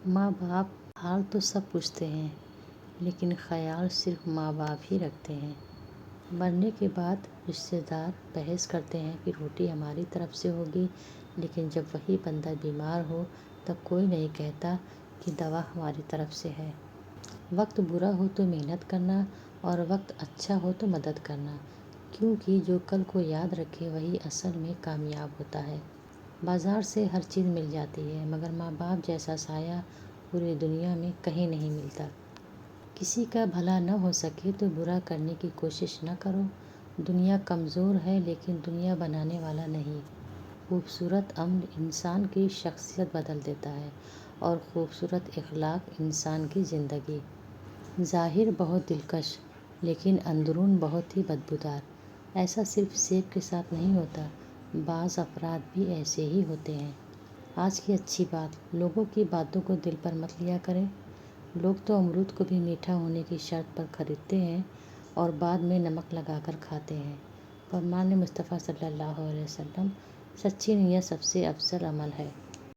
ماں باپ حال تو سب پوچھتے ہیں، لیکن خیال صرف ماں باپ ہی رکھتے ہیں۔ مرنے کے بعد رشتہ دار بحث کرتے ہیں کہ روٹی ہماری طرف سے ہوگی، لیکن جب وہی بندہ بیمار ہو تب کوئی نہیں کہتا کہ دوا ہماری طرف سے ہے۔ وقت برا ہو تو محنت کرنا اور وقت اچھا ہو تو مدد کرنا، کیونکہ جو کل کو یاد رکھے وہی اصل میں کامیاب ہوتا ہے۔ بازار سے ہر چیز مل جاتی ہے، مگر ماں باپ جیسا سایہ پوری دنیا میں کہیں نہیں ملتا۔ کسی کا بھلا نہ ہو سکے تو برا کرنے کی کوشش نہ کرو۔ دنیا کمزور ہے لیکن دنیا بنانے والا نہیں۔ خوبصورت عمل انسان کی شخصیت بدل دیتا ہے اور خوبصورت اخلاق انسان کی زندگی۔ ظاہر بہت دلکش لیکن اندرون بہت ہی بدبودار۔ ایسا صرف سیب کے ساتھ نہیں ہوتا، بعض افراد بھی ایسے ہی ہوتے ہیں۔ آج کی اچھی بات، لوگوں کی باتوں کو دل پر مت لیا کریں۔ لوگ تو امرود کو بھی میٹھا ہونے کی شرط پر خریدتے ہیں اور بعد میں نمک لگا کر کھاتے ہیں۔ فرمان مصطفیٰ صلی اللہ علیہ وسلم، سچی نیت سب سے افضل عمل ہے۔